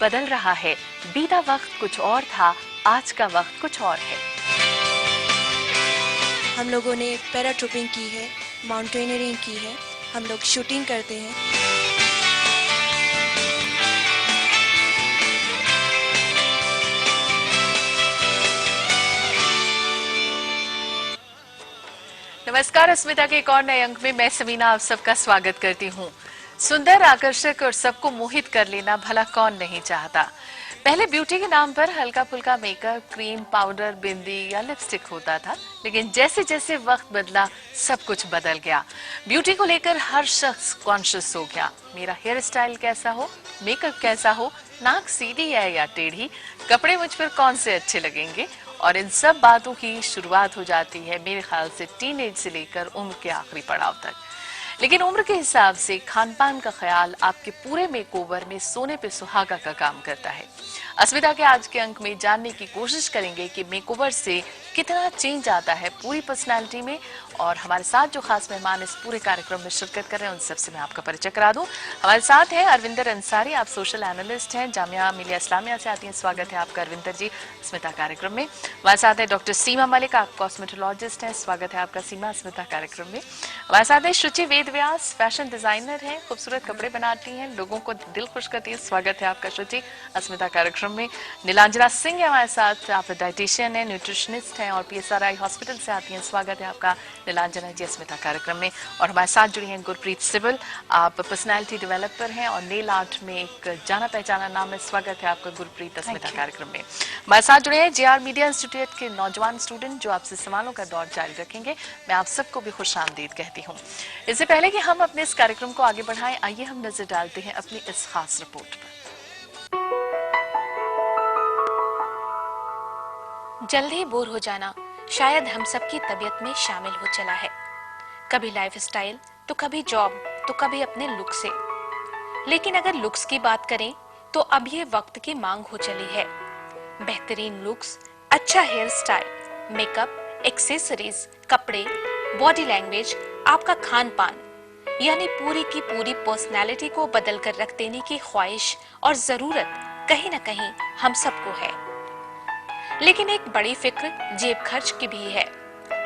बदल रहा है। बीता वक्त कुछ और था, आज का वक्त कुछ और है। हम लोगों ने पैराट्रूपिंग की है, माउंटेनियरिंग की है, हम लोग शूटिंग करते हैं। नमस्कार, अस्मिता के एक और नए अंक में मैं समीना आप सबका स्वागत करती हूँ। सुंदर, आकर्षक और सबको मोहित कर लेना भला कौन नहीं चाहता। पहले ब्यूटी के नाम पर हल्का फुल्का मेकअप, क्रीम, पाउडर, बिंदी या लिपस्टिक होता था, लेकिन जैसे जैसे वक्त बदला सब कुछ बदल गया। ब्यूटी को लेकर हर शख्स कॉन्शियस हो गया। मेरा हेयर स्टाइल कैसा हो, मेकअप कैसा हो, नाक सीधी है या टेढ़ी, कपड़े मुझ पर कौन से अच्छे लगेंगे, और इन सब बातों की शुरुआत हो जाती है मेरे ख्याल से टीनेज से लेकर उम्र के आखिरी पड़ाव तक। लेकिन उम्र के हिसाब से खान पान का ख्याल आपके पूरे मेकओवर में सोने पे सुहागा का काम करता है। अस्मिता के आज के अंक में जानने की कोशिश करेंगे कि मेकओवर से कितना चेंज आता है पूरी पर्सनालिटी में। और हमारे साथ जो खास मेहमान इस पूरे कार्यक्रम में शिरकत कर रहे हैं उन सबसे मैं आपका परिचय करा दूं। हमारे साथ हैं अरविंदर अंसारी, आप सोशल एनालिस्ट हैं, जामिया मिलिया इस्लामिया से आती हैं। स्वागत है आपका अरविंदर जी अस्मिता कार्यक्रम में। हमारे साथ है डॉक्टर सीमा मलिक, आप कॉस्मेटोलॉजिस्ट हैं। स्वागत है आपका सीमा अस्मिता कार्यक्रम में। हमारे साथ है शुचि वेदव्यास, फैशन डिजाइनर हैं, खूबसूरत कपड़े बनाती हैं, लोगों को दिल खुश करती है। स्वागत है आपका शुचि अस्मिता कार्यक्रम में। नीलांजना सिंह है हमारे साथ, आप डाइटिशियन है, न्यूट्रिशनिस्ट हैं और PSRI हॉस्पिटल से आती हैं। स्वागत है आपका नीलांजना जी अस्मिता कार्यक्रम में। और हमारे साथ जुड़ी हैं गुरप्रीत सिबल, आप पर्सनालिटी डेवलपर हैं और नेल आर्ट में एक जाना पहचाना नाम है। स्वागत है आपका गुरप्रीत अस्मिता कार्यक्रम में। हमारे साथ जुड़े हैं JR मीडिया इंस्टीट्यूट के नौजवान स्टूडेंट जो आपसे सवालों का दौर जारी रखेंगे। मैं आप सबको भी खुशामदीद कहती हूँ। इससे पहले कि हम अपने इस कार्यक्रम को आगे बढ़ाएं, आइए हम नजर डालते हैं अपनी इस खास रिपोर्ट पर। जल्द ही बोर हो जाना शायद हम सबकी तबीयत में शामिल हो चला है। कभी लाइफस्टाइल, तो कभी जॉब, तो कभी अपने लुक से। लेकिन अगर लुक्स की बात करें तो अब ये वक्त की मांग हो चली है। बेहतरीन लुक्स, अच्छा हेयर स्टाइल, मेकअप, एक्सेसरीज, कपड़े, बॉडी लैंग्वेज, आपका खान पान, यानी पूरी की पूरी पर्सनैलिटी को बदल कर रख देने की ख्वाहिश और जरूरत कहीं न कहीं हम सबको है। लेकिन एक बड़ी फिक्र जेब खर्च की भी है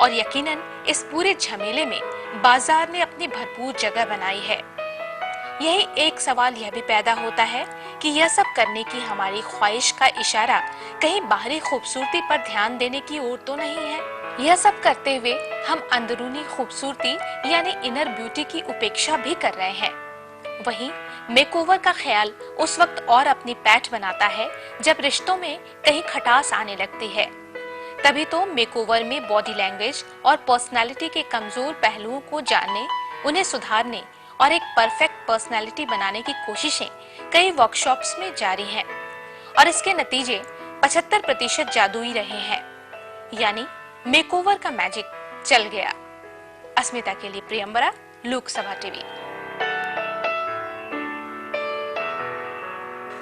और यकीनन इस पूरे झमेले में बाजार ने अपनी भरपूर जगह बनाई है। यही एक सवाल यह भी पैदा होता है कि यह सब करने की हमारी ख्वाहिश का इशारा कहीं बाहरी खूबसूरती पर ध्यान देने की ओर तो नहीं है। यह सब करते हुए हम अंदरूनी खूबसूरती यानी इनर ब्यूटी की उपेक्षा भी कर रहे हैं। वहीं मेकओवर का ख्याल उस वक्त और अपनी पैठ बनाता है जब रिश्तों में कहीं खटास आने लगती है। तभी तो मेकओवर में बॉडी लैंग्वेज और पर्सनालिटी के कमजोर पहलुओं को जानने, उन्हें सुधारने और एक परफेक्ट पर्सनालिटी बनाने की कोशिशें कई वर्कशॉप्स में जारी हैं। और इसके नतीजे 75% जादुई रहे हैं, यानी मेकओवर का मैजिक चल गया। अस्मिता के लिए प्रियंबरा, लोकसभा टीवी।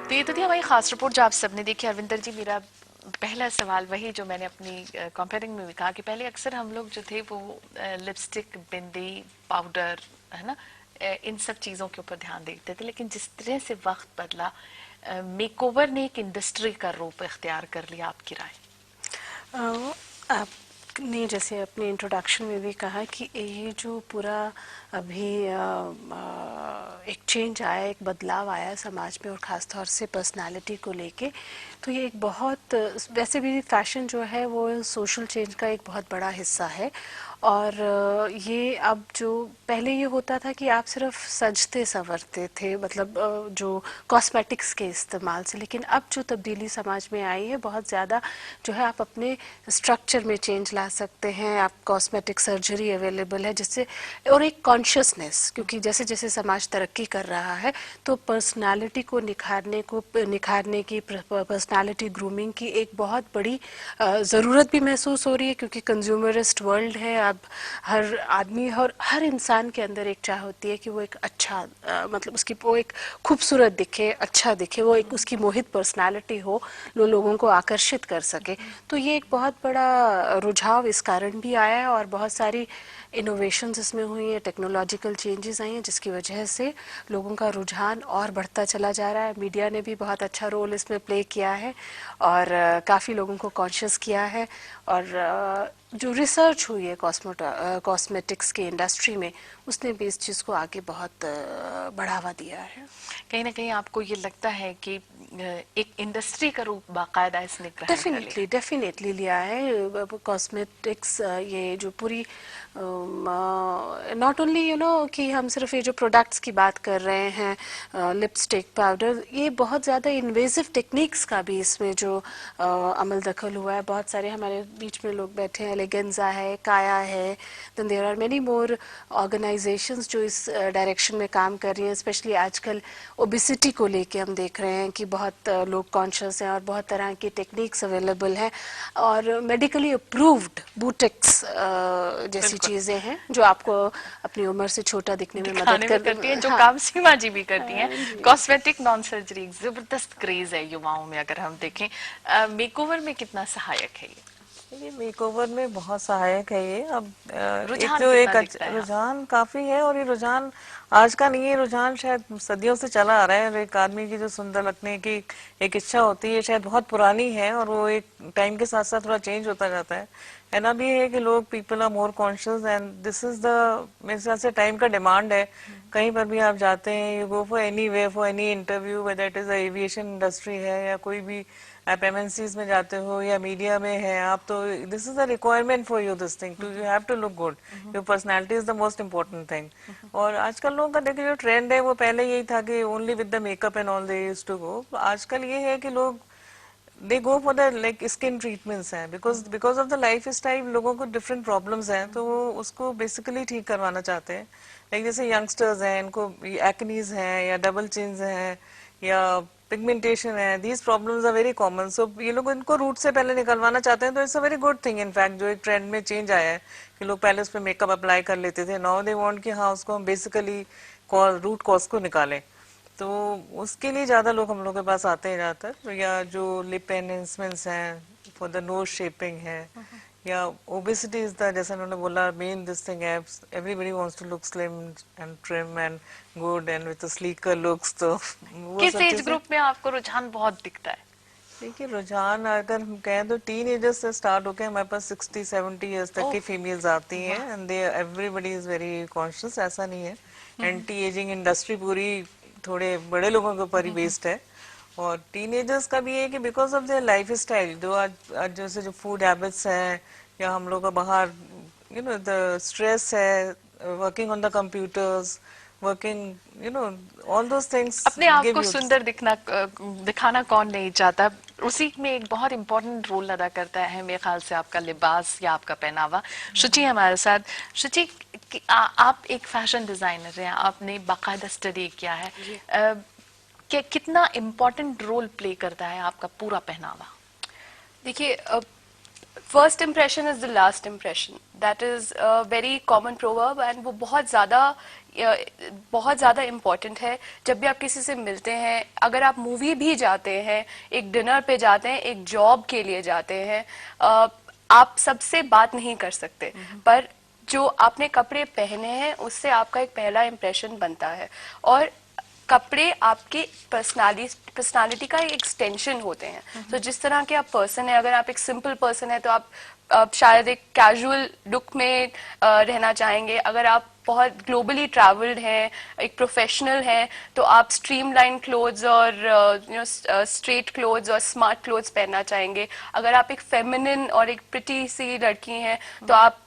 तो ये तो थी हमारी खास रिपोर्ट जो आप सबने देखी। अरविंदर जी, मेरा पहला सवाल वही जो मैंने अपनी कंपेयरिंग में भी कहा कि पहले अक्सर हम लोग जो थे वो लिपस्टिक, बिंदी, पाउडर, है ना, इन सब चीज़ों के ऊपर ध्यान देते थे। लेकिन जिस तरह से वक्त बदला, मेकओवर ने एक इंडस्ट्री का रूप इख्तियार कर लिया। आपकी राय? आपने जैसे अपने इंट्रोडक्शन में भी कहा कि ये जो पूरा अभी एक चेंज आया, एक बदलाव आया समाज में और ख़ास तौर से पर्सनालिटी को लेके, तो ये एक बहुत, वैसे भी फैशन जो है वो सोशल चेंज का एक बहुत बड़ा हिस्सा है। और ये अब जो पहले ये होता था कि आप सिर्फ सजते संवरते थे, मतलब जो कॉस्मेटिक्स के इस्तेमाल से, लेकिन अब जो तब्दीली समाज में आई है बहुत ज़्यादा जो है आप अपने स्ट्रक्चर में चेंज ला सकते हैं। आप कॉस्मेटिक सर्जरी अवेलेबल है जिससे, और एक कॉन्शियसनेस, क्योंकि जैसे जैसे समाज तरक्की कर रहा है तो पर्सनालिटी को निखारने की, पर्सनालिटी ग्रूमिंग की एक बहुत बड़ी ज़रूरत भी महसूस हो रही है, क्योंकि कंज्यूमरिस्ट वर्ल्ड है। अब हर आदमी और हर इंसान के अंदर एक चाह होती है कि वो एक अच्छा, मतलब उसकी वो एक खूबसूरत दिखे, अच्छा दिखे, वो एक उसकी मोहित पर्सनालिटी हो, लोगों को आकर्षित कर सके। तो ये एक बहुत बड़ा रुझान बढ़ाव इस कारण भी आया है और बहुत सारी इनोवेशंस इसमें हुई हैं, टेक्नोलॉजिकल चेंजेस आई हैं, जिसकी वजह से लोगों का रुझान और बढ़ता चला जा रहा है। मीडिया ने भी बहुत अच्छा रोल इसमें प्ले किया है और काफ़ी लोगों को कॉन्शियस किया है। और जो रिसर्च हुई है कॉस्मेटिक्स के इंडस्ट्री में, उसने भी इस चीज़ को आगे बहुत बढ़ावा दिया है। कहीं ना कहीं आपको ये लगता है कि एक इंडस्ट्री का रूप बाकायदा इसने ग्रहण कर लिया? डेफिनेटली डेफिनेटली लिया है। कॉस्मेटिक्स ये जो पूरी नॉट ओनली कि हम सिर्फ ये जो प्रोडक्ट्स की बात कर रहे हैं, लिपस्टिक, पाउडर, ये बहुत ज़्यादा इन्वेजिव टेक्निक्स का भी इसमें जो अमल दखल हुआ है। बहुत सारे हमारे बीच में लोग बैठे हैं, एलिगेंजा है, काया है, then there are many more organizations जो इस डायरेक्शन में काम कर रही हैं। स्पेशली आजकल ओबिसिटी को लेके हम देख रहे हैं कि बहुत लोग कॉन्शियस हैं और बहुत तरह की टेक्निक्स अवेलेबल हैं और मेडिकली अप्रूव्ड बूटेक्स जैसी चीज़ें हैं जो आपको अपनी उम्र से छोटा दिखने में मदद करती हैं, जो हाँ, काम सीमा जी भी करती हैं। कॉस्मेटिक नॉन सर्जरी जबरदस्त क्रेज है युवाओं में, अगर हम देखें मेकओवर में कितना सहायक है ये मेकओवर में बहुत सहायक है ये। अब रुझान जो कितना दिखता है? रुझान काफी है और ये रुझान आज का नहीं है, रुझान शायद सदियों से चला आ रहा है। और एक आदमी की जो सुंदर लगने की एक इच्छा होती है शायद बहुत पुरानी है और वो एक टाइम के साथ साथ थोड़ा चेंज होता जाता है। एंड अब ये है कि लोग people are more conscious and this is the, मेरे हिसाब से टाइम का डिमांड है। कहीं पर भी आप जाते हैं, you go for any way, for any interview, whether it is aviation industry है या कोई भी आप एमएनसीज में जाते हो या मीडिया में है आप, तो this is a requirement for you, this thing to you have to look good, your personality is the most important thing. और आजकल लोगों का देखिए जो ट्रेंड है वो पहले यही था कि only with the makeup and all they used to go. आजकल ये है कि लोग they go for the like skin treatments हैं, because of the lifestyle लोगों को डिफरेंट प्रॉब्लम्स हैं, तो वो उसको बेसिकली ठीक करवाना चाहते हैं। लाइक जैसे यंगस्टर्स हैं, इनको एक्नीज हैं या डबल चिन्स हैं या पिगमेंटेशन है, these problems are very common. So ये लोग इनको रूट से पहले निकलवाना चाहते हैं, तो it's a very good thing. In fact जो एक ट्रेंड में चेंज आया है कि लोग पहले उस पर मेकअप अप्लाई कर लेते थे, नाउ दे वांट कि हाँ उसको हम बेसिकली रूट कॉज को निकालें, तो उसके लिए ज्यादा लोग हम लोग के पास आते हैं ज्यादातर। या जो लिप एनहेंसमेंट्स हैं फॉर द नोज शेपिंग है या ओबेसिटी इज द, जैसे उन्होंने बोला, मेन दिस थिंग है, everybody wants to look slim and trim and good and with sleeker looks. तो वो किस सब एज चीजें- ग्रुप में आपको रुझान बहुत दिखता है? देखिए रुझान अगर हम कहें तो टीन एजर्स से स्टार्ट होके हमारे पास 60-70 इयर्स तक की फीमेल्स आती हैं and they everybody is very conscious, ऐसा नहीं है। एंटी एजिंग इंडस्ट्री पूरी थोड़े बड़े लोगों के ऊपर ही बेस्ड है। और टीनेजर्स का भी है कि because of their life style, जो आज जैसे जो फूड हैबिट्स हैं या हम लोग का बाहर यू नो द स्ट्रेस है, working on the computers, working you know all those things, अपने आप को सुंदर दिखाना कौन नहीं चाहता? उसी में एक बहुत इंपॉर्टेंट रोल अदा करता है मेरे ख्याल से आपका लिबास या आपका पहनावा। शुचि हमारे साथ। शुचि, आप एक फैशन डिजाइनर हैं, आपने बाकायदा स्टडी किया है, कितना इम्पोर्टेंट रोल प्ले करता है आपका पूरा पहनावा? देखिए, first impression is the last impression, that is very common proverb and वो बहुत ज़्यादा इम्पॉर्टेंट है। जब भी आप किसी से मिलते हैं, अगर आप मूवी भी जाते हैं, एक डिनर पे जाते हैं, एक जॉब के लिए जाते हैं, आप सबसे बात नहीं कर सकते, पर जो आपने कपड़े पहने हैं उससे आपका एक पहला इम्प्रेशन बनता है। और कपड़े आपके पर्सनालिटी का एक एक्सटेंशन होते हैं। तो जिस तरह के आप पर्सन है, अगर आप एक सिंपल पर्सन है तो आप शायद एक कैजुअल लुक में रहना चाहेंगे। अगर आप बहुत ग्लोबली ट्रैवल्ड हैं, एक प्रोफेशनल हैं, तो आप स्ट्रीमलाइन क्लोथ्स और स्ट्रेट क्लोथ्स और स्मार्ट क्लोथ्स पहनना चाहेंगे। अगर आप एक फेमिनिन और एक प्रिटी सी लड़की हैं तो आप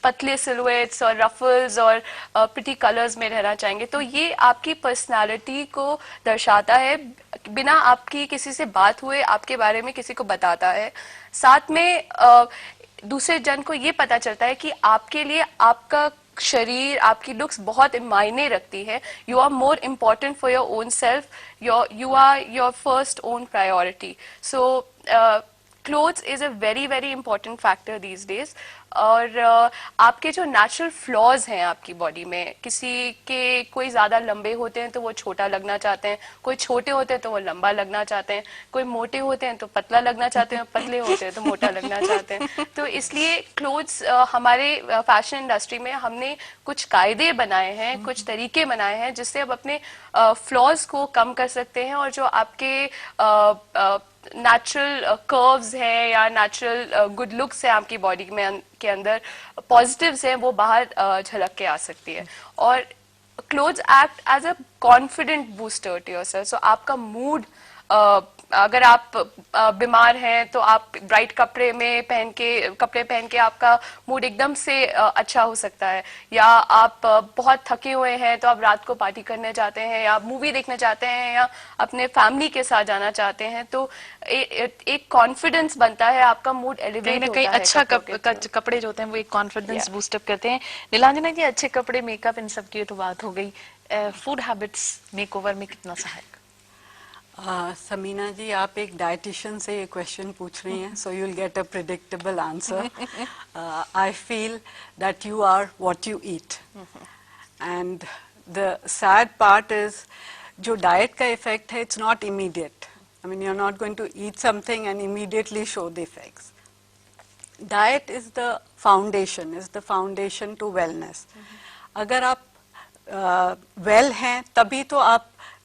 पतले सिलुएट्स और रफल्स और प्रिटी कलर्स में रहना चाहेंगे। तो ये आपकी पर्सनालिटी को दर्शाता है, बिना आपकी किसी से बात हुए आपके बारे में किसी को बताता है। साथ में दूसरे जन को ये पता चलता है कि आपके लिए आपका शरीर, आपकी लुक्स बहुत मायने रखती है। You are more important for your own self, you are your first own priority. So clothes is a very very important factor these days. और आपके जो नेचुरल फ्लॉज हैं आपकी बॉडी में, किसी के कोई ज्यादा लंबे होते हैं तो वो छोटा लगना चाहते हैं, कोई छोटे होते हैं तो वो लंबा लगना चाहते हैं, कोई मोटे होते हैं तो पतला लगना चाहते हैं, पतले होते हैं तो मोटा लगना चाहते हैं। तो इसलिए क्लोथ्स हमारे फैशन इंडस्ट्री में हमने कुछ कायदे बनाए हैं, कुछ तरीके बनाए हैं जिससे अब अपने फ्लॉज को कम कर सकते हैं, और जो आपके नेचुरल कर्व्स हैं या नेचुरल गुड लुक्स हैं आपकी बॉडी में के अंदर, पॉजिटिव्स हैं, वो बाहर झलक के आ सकती है। और clothes act as a confident booster to yourself. So आपका मूड, अगर आप बीमार हैं तो आप ब्राइट कपड़े पहन के आपका मूड एकदम से अच्छा हो सकता है, या आप बहुत थके हुए हैं तो आप रात को पार्टी करने जाते हैं या मूवी देखने जाते हैं या अपने फैमिली के साथ जाना चाहते हैं, तो एक कॉन्फिडेंस बनता है, आपका मूड कहीं एलिवेट ना होता कहीं है। अच्छा कपड़ों के थ्रू। कपड़े जो होते हैं वो एक कॉन्फिडेंस बूस्टअप करते हैं। नीलांजना जी, अच्छे कपड़े, मेकअप, इन सब की तो बात हो गई, फूड हैबिट्स मेकओवर में कितना सहायक? समीना जी, आप एक डाइटिशियन से ये क्वेश्चन पूछ रही हैं, so you will get a predictable answer. I feel that you are what you eat, and the sad part is जो डाइट का इफेक्ट है, it's not immediate. I mean, you are not going to eat something and immediately show the effects. Diet is the foundation to wellness. अगर आप well हैं तभी तो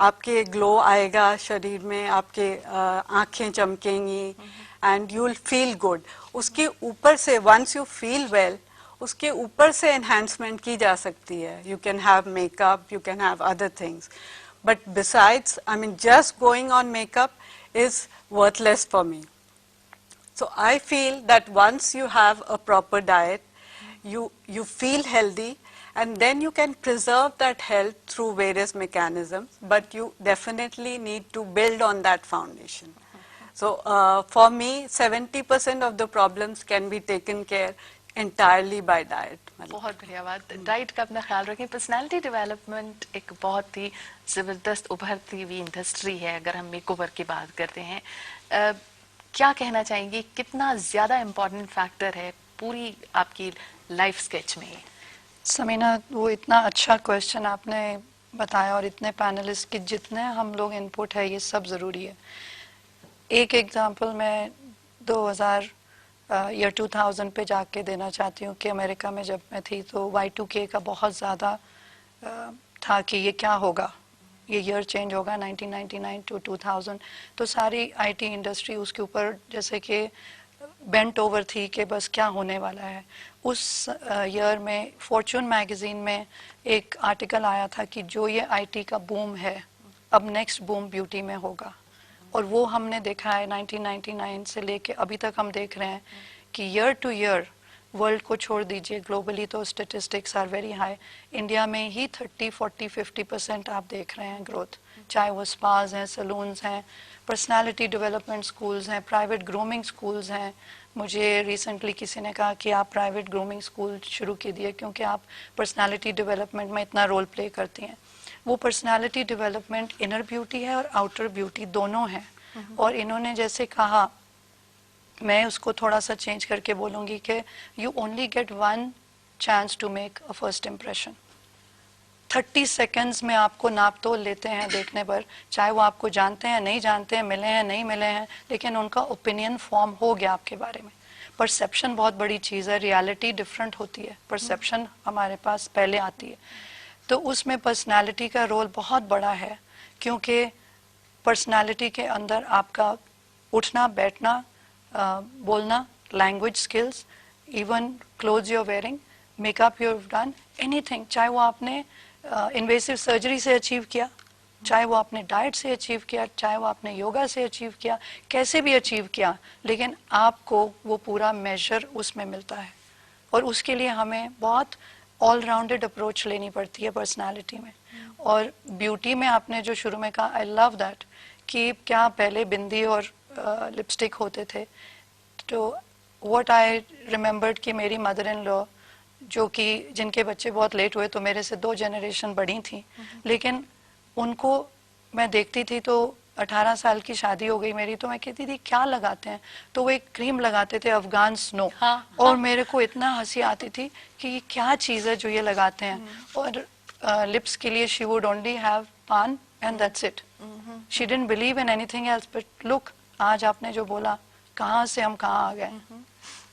आपके glow आएगा शरीर में, आपके आंखें चमकेंगी and you will feel good. उसके ऊपर से वंस यू फील वेल, उसके ऊपर से एनहांसमेंट की जा सकती है। You can have makeup, you can have other things, but besides, I mean, just going on makeup is worthless for me. So I feel that once you have a proper diet, you feel healthy, and then you can preserve that health through various mechanisms, but you definitely need to build on that foundation. So for me, 70% of the problems can be taken care entirely by diet. बहुत बढ़िया बात। Diet का अपना ख्याल रखें। Personality development एक बहुत ही जबरदस्त उभरती हुई इंडस्ट्री है। अगर हम मेकओवर की बात करते हैं, क्या कहना चाहेंगे, कितना ज्यादा इम्पोर्टेंट फैक्टर है पूरी आपकी लाइफ स्केच में? समीना, वो इतना अच्छा क्वेश्चन आपने बताया, और इतने पैनलिस्ट की जितने हम लोग इनपुट है, ये सब ज़रूरी है। एक एग्जांपल मैं 2000 पे जाके देना चाहती हूँ कि अमेरिका में जब मैं थी तो Y2K का बहुत ज़्यादा था कि ये क्या होगा, ये ईयर चेंज होगा 1999 टू 2000, तो सारी IT इंडस्ट्री उसके ऊपर जैसे कि बेंट ओवर थी कि बस क्या होने वाला है। उस ईयर में फॉर्च्यून मैगजीन में एक आर्टिकल आया था कि जो ये IT का बूम है, अब नेक्स्ट बूम ब्यूटी में होगा, और वो हमने देखा है 1999 से लेके अभी तक हम देख रहे हैं कि ईयर टू ईयर, वर्ल्ड को छोड़ दीजिए, ग्लोबली तो statistics are very high, India में ही 30, 40, 50% आप देख रहे हैं ग्रोथ, चाहे वो स्पाज हैं, सलून्स हैं, पर्सनालिटी डेवलपमेंट स्कूल्स हैं, प्राइवेट ग्रूमिंग स्कूल्स हैं। मुझे रिसेंटली किसी ने कहा कि आप प्राइवेट ग्रूमिंग स्कूल शुरू कीजिए क्योंकि आप पर्सनालिटी डेवलपमेंट में इतना रोल प्ले करती हैं। वो पर्सनालिटी डेवलपमेंट इनर ब्यूटी है और आउटर ब्यूटी दोनों है। और इन्होंने जैसे कहा, मैं उसको थोड़ा सा चेंज करके बोलूँगी कि you only get one chance to make a first impression. 30 seconds में आपको नाप तोल लेते हैं देखने पर, चाहे वो आपको जानते हैं नहीं जानते हैं, मिले हैं नहीं मिले हैं, लेकिन उनका ओपिनियन फॉर्म हो गया आपके बारे में। परसेप्शन बहुत बड़ी चीज़ है, रियलिटी डिफरेंट होती है, परसेप्शन हमारे पास पहले आती है। तो उसमें पर्सनालिटी का रोल बहुत बड़ा है, क्योंकि पर्सनालिटी के अंदर आपका उठना बैठना, बोलना, language skills, even clothes you are wearing, makeup you have done, anything, चाहे वो आपने इन्वेसिव सर्जरी से अचीव किया, चाहे वो आपने डाइट से अचीव किया, चाहे वो आपने योगा से अचीव किया, कैसे भी अचीव किया, लेकिन आपको वो पूरा मेजर उसमें मिलता है। और उसके लिए हमें बहुत ऑल राउंडेड अप्रोच लेनी पड़ती है पर्सनालिटी में। और ब्यूटी में आपने जो शुरू में कहा, आई लव दैट, कि क्या पहले बिंदी और लिपस्टिक होते थे। तो व्हाट आई रिमेम्बर्ड कि मेरी मदर इन लॉ, जो कि जिनके बच्चे बहुत लेट हुए तो मेरे से 2 जनरेशन बड़ी थी, लेकिन उनको मैं देखती थी तो 18 साल की शादी हो गई मेरी, तो मैं कहती थी क्या लगाते हैं, तो वो एक क्रीम लगाते थे अफगान स्नो, हाँ, और मेरे को इतना हंसी आती थी कि ये क्या चीज़ है जो ये लगाते हैं। और लिप्स के लिए शी वुड ओनली हैव पान and that's it, she didn't believe in anything else. But look, आज आपने जो बोला, कहाँ से हम कहाँ आ गए।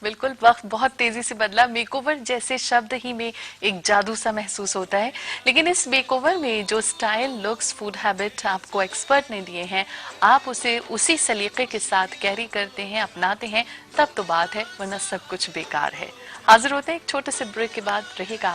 बिल्कुल, वक्त बहुत तेजी से बदला। मेकओवर जैसे शब्द ही में एक जादू सा महसूस होता है, लेकिन इस मेकओवर में जो स्टाइल, लुक्स, फूड हैबिट आपको एक्सपर्ट ने दिए हैं, आप उसे उसी सलीके के साथ कैरी करते हैं, अपनाते हैं, तब तो बात है, वरना सब कुछ बेकार है। हाजिर होते हैं एक छोटे से ब्रेक के बाद। रहेगा